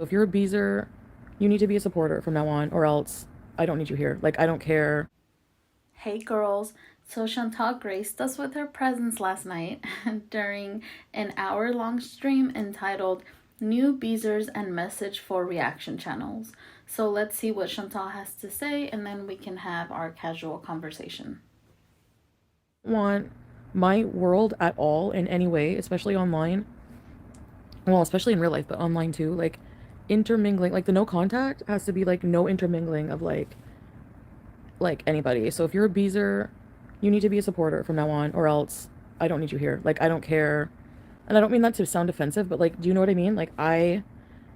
If you're a beezer, you need to be a supporter from now on, or else I don't need you here. Like, I don't care. Hey girls, so Chantal graced us with her presence last night during an hour-long stream entitled New Beezers and Message for Reaction Channels. So let's see what Chantal has to say and then we can have our casual conversation. Want my world at all in any way, especially online. Well, especially in real life, but online too. Like, intermingling, like the no contact has to be like no intermingling of like anybody. So if you're a beezer, you need to be a supporter from now on, or else I don't need you here. Like, I don't care. And I don't mean that to sound offensive, but like, do you know what I mean? Like, I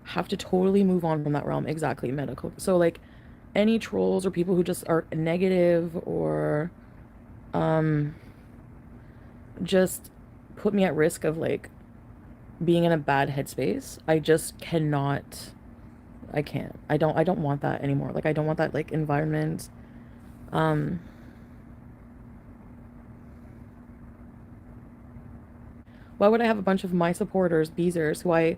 have to totally move on from that realm. Exactly, medical. So like, any trolls or people who just are negative or um just put me at risk of like being in a bad headspace. I just cannot. I can't. I don't want that anymore. Like, I don't want that like environment. Um why would I have a bunch of my supporters, beezers, who I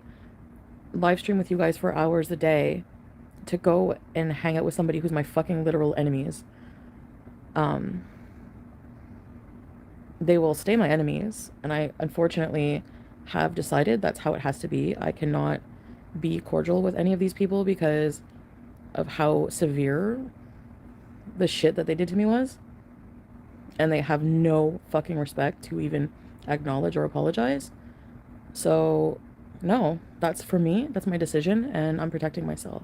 live stream with you guys for hours a day, to go and hang out with somebody who's my fucking literal enemies? Um they will stay my enemies, and I unfortunately have decided that's how it has to be. I cannot be cordial with any of these people because of how severe the shit that they did to me was, and they have no fucking respect to even acknowledge or apologize. So, no, that's for me. That's my decision, and I'm protecting myself.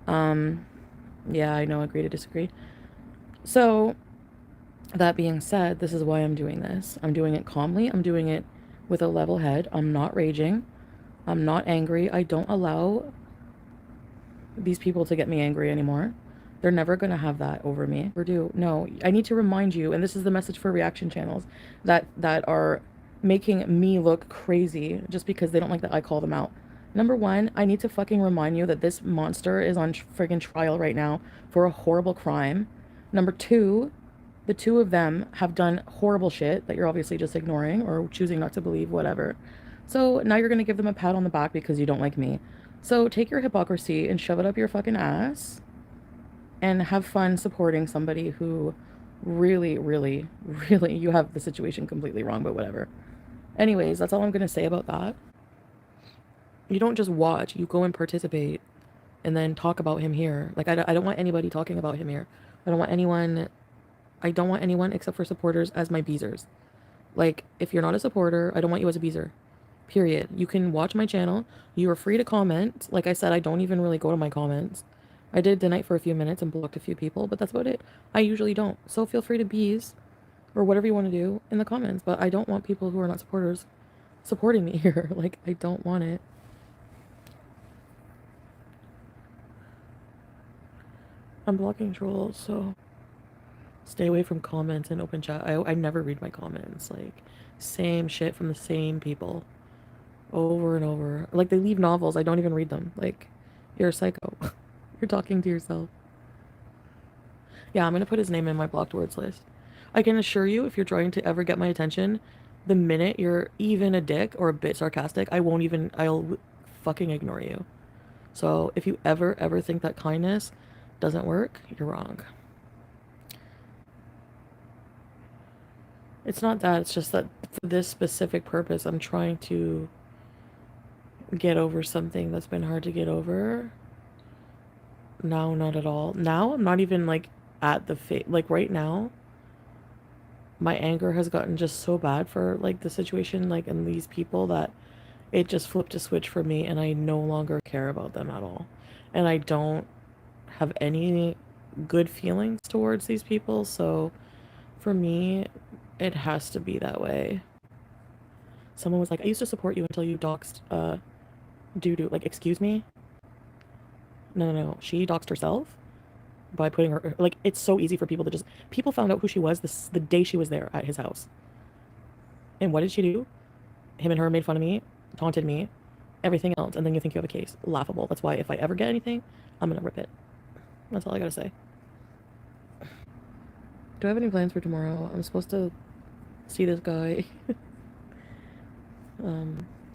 Um, yeah, I know, agree to disagree. So, that being said, this is why I'm doing this. I'm doing it calmly. I'm doing it with a level head. I'm not raging. I'm not angry. I don't allow these people to get me angry anymore. They're never going to have that over me. Or do. No, I need to remind you, and this is the message for reaction channels that are making me look crazy just because they don't like that I call them out. Number one, I need to fucking remind you that this monster is on friggin' trial right now for a horrible crime. Number two, the two of them have done horrible shit that you're obviously just ignoring or choosing not to believe, whatever. So now you're gonna give them a pat on the back because you don't like me. So take your hypocrisy and shove it up your fucking ass and have fun supporting somebody who really, really, really, you have the situation completely wrong, but whatever. Anyways, that's all I'm gonna say about that. You don't just watch, you go and participate and then talk about him here. Like, I don't want anybody talking about him here. I don't want anyone, I don't want anyone except for supporters as my beezers. Like, if you're not a supporter, I don't want you as a beezer. Period. You can watch my channel. You are free to comment. Like I said, I don't even really go to my comments. I did tonight for a few minutes and blocked a few people, but that's about it. I usually don't. So feel free to bees or whatever you want to do in the comments, but I don't want people who are not supporters supporting me here. Like, I don't want it. I'm blocking trolls, so stay away from comments and open chat. I never read my comments. Like, same shit from the same people over and over. Like, they leave novels. I don't even read them. Like, you're a psycho. You're talking to yourself. Yeah, I'm gonna put his name in my blocked words list. I can assure you, if you're trying to ever get my attention, the minute you're even a dick or a bit sarcastic, I'll fucking ignore you. So if you ever think that kindness doesn't work, you're wrong. It's not that, it's just that for this specific purpose, I'm trying to get over something that's been hard to get over. No, not at all. Now, I'm not even like at the like right now, my anger has gotten just so bad for like the situation, like, and these people, that it just flipped a switch for me and I no longer care about them at all. And I don't have any good feelings towards these people, so for me, it has to be that way. Someone was like, I used to support you until you doxed doo-doo. Like, excuse me? No. She doxed herself by putting her, like, it's so easy for people to just, people found out who she was the day she was there at his house. And what did she do? Him and her made fun of me, taunted me, everything else, and then you think you have a case. Laughable. That's why if I ever get anything, I'm gonna rip it. That's all I gotta say. Do I have any plans for tomorrow? I'm supposed to see this guy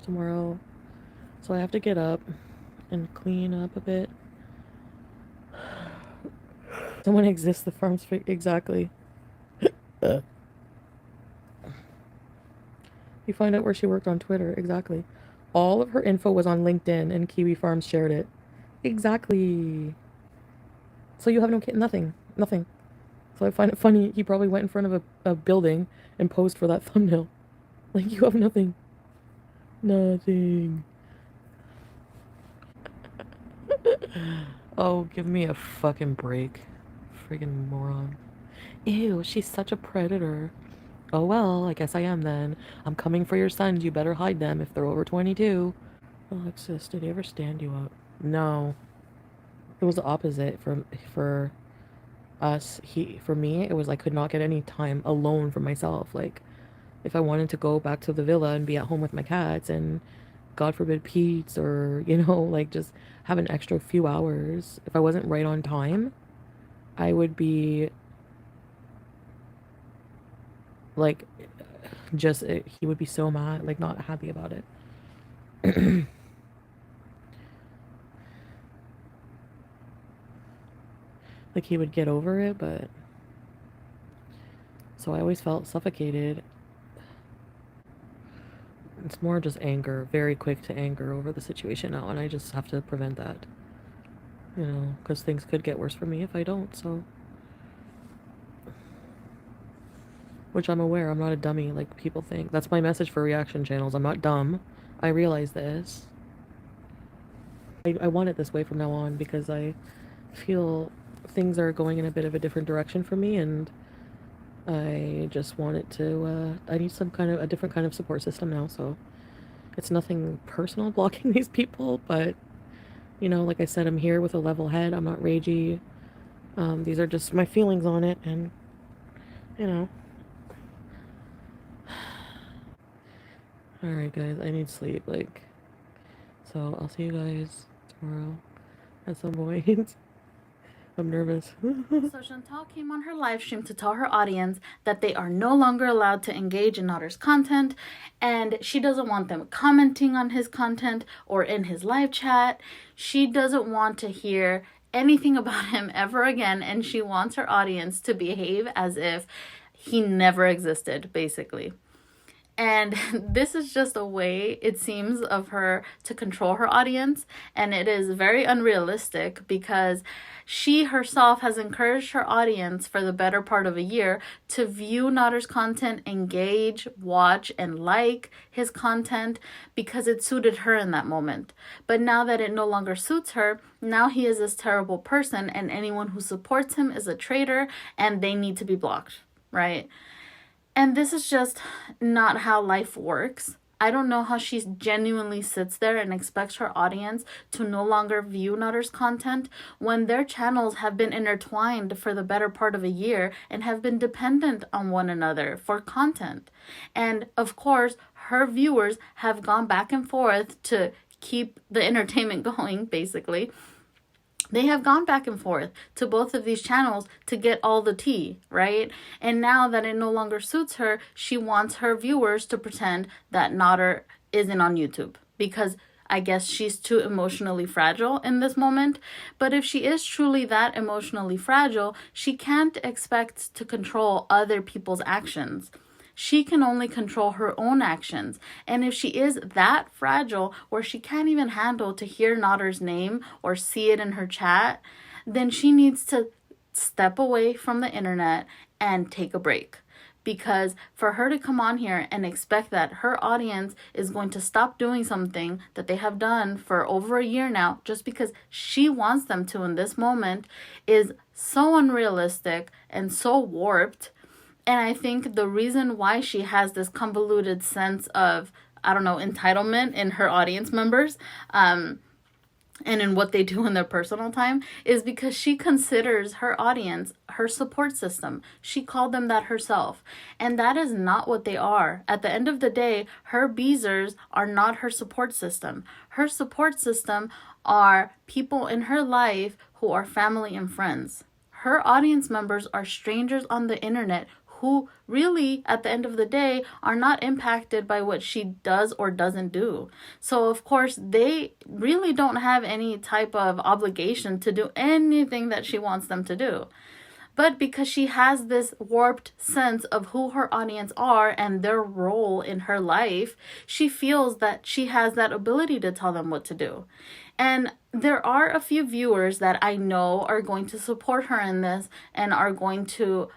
tomorrow. So I have to get up and clean up a bit. Someone exists the farm's exactly. You find out where she worked on Twitter, exactly. All of her info was on LinkedIn and Kiwi Farms shared it. Exactly. So you have nothing. Nothing. So I find it funny he probably went in front of a building and posed for that thumbnail. Like, you have nothing. Nothing. Oh, give me a fucking break. Friggin' moron. Ew, she's such a predator. Oh well, I guess I am then. I'm coming for your sons. You better hide them if they're over 22. Alexis, did he ever stand you up? No. It was the opposite for us. For me, it was I could not get any time alone for myself. Like, if I wanted to go back to the villa and be at home with my cats and God forbid Pete's, or like just have an extra few hours. If I wasn't right on time, I would be like just he would be so mad, like not happy about it. Like he would get over it, but so I always felt suffocated. It's more just anger, very quick to anger over the situation now, and I just have to prevent that. Because things could get worse for me if I don't, so. Which I'm aware, I'm not a dummy like people think. That's my message for reaction channels. I'm not dumb. I realize this. I want it this way from now on because I feel things are going in a bit of a different direction for me, and I just want it to, I need a different kind of support system now, so it's nothing personal blocking these people, but, like I said, I'm here with a level head. I'm not ragey. These are just my feelings on it, and, Alright, guys, I need sleep, so I'll see you guys tomorrow at some point. I'm nervous. So Chantal came on her live stream to tell her audience that they are no longer allowed to engage in Nader's content, and she doesn't want them commenting on his content or in his live chat. She doesn't want to hear anything about him ever again, and she wants her audience to behave as if he never existed, basically. And this is just a way, it seems, of her to control her audience. And it is very unrealistic because she herself has encouraged her audience for the better part of a year to view Nader's content, engage, watch, and like his content because it suited her in that moment. But now that it no longer suits her, now he is this terrible person, and anyone who supports him is a traitor and they need to be blocked, right? And this is just not how life works. I don't know how she genuinely sits there and expects her audience to no longer view Nader's content when their channels have been intertwined for the better part of a year and have been dependent on one another for content. And of course, her viewers have gone back and forth to keep the entertainment going, basically. They have gone back and forth to both of these channels to get all the tea, right? And now that it no longer suits her, she wants her viewers to pretend that Nader isn't on YouTube because I guess she's too emotionally fragile in this moment. But if she is truly that emotionally fragile, she can't expect to control other people's actions. She can only control her own actions. And if she is that fragile where she can't even handle to hear Nader's name or see it in her chat, then she needs to step away from the internet and take a break. Because for her to come on here and expect that her audience is going to stop doing something that they have done for over a year now, just because she wants them to in this moment, is so unrealistic and so warped. And I think the reason why she has this convoluted sense of, entitlement in her audience members, and in what they do in their personal time is because she considers her audience her support system. She called them that herself. And that is not what they are. At the end of the day, her beezers are not her support system. Her support system are people in her life who are family and friends. Her audience members are strangers on the internet who really, at the end of the day, are not impacted by what she does or doesn't do. So, of course, they really don't have any type of obligation to do anything that she wants them to do. But because she has this warped sense of who her audience are and their role in her life, she feels that she has that ability to tell them what to do. And there are a few viewers that I know are going to support her in this and are going to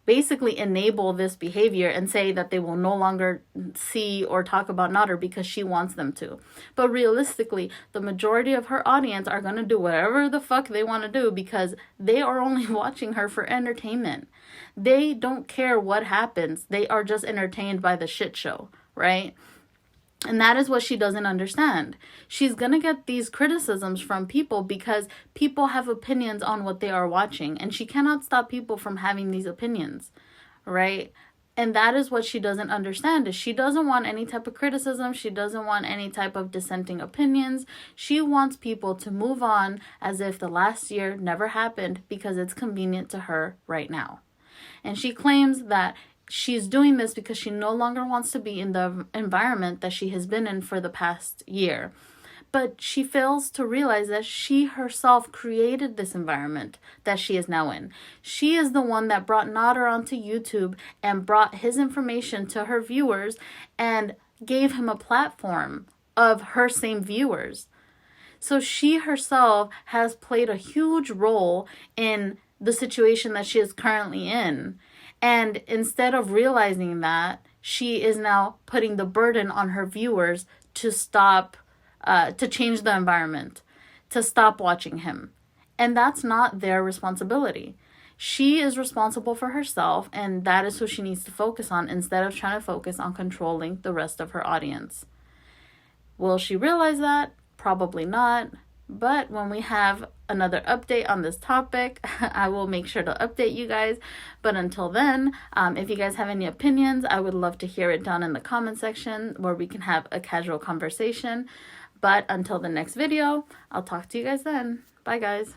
basically enable this behavior and say that they will no longer see or talk about Nader because she wants them to. But realistically, the majority of her audience are going to do whatever the fuck they want to do because they are only watching her for entertainment. They don't care what happens. They are just entertained by the shit show, right? And that is what she doesn't understand. She's going to get these criticisms from people because people have opinions on what they are watching. And she cannot stop people from having these opinions, right? And that is what she doesn't understand, is she doesn't want any type of criticism. She doesn't want any type of dissenting opinions. She wants people to move on as if the last year never happened because it's convenient to her right now. And she claims that she's doing this because she no longer wants to be in the environment that she has been in for the past year. But she fails to realize that she herself created this environment that she is now in. She is the one that brought Nader onto YouTube and brought his information to her viewers and gave him a platform of her same viewers. So she herself has played a huge role in the situation that she is currently in. And instead of realizing that, she is now putting the burden on her viewers to stop, to change the environment, to stop watching him. And that's not their responsibility. She is responsible for herself, and that is who she needs to focus on instead of trying to focus on controlling the rest of her audience. Will she realize that? Probably not. But when we have another update on this topic, I will make sure to update you guys. But until then, if you guys have any opinions, I would love to hear it down in the comment section where we can have a casual conversation. But until the next video, I'll talk to you guys then. Bye, guys.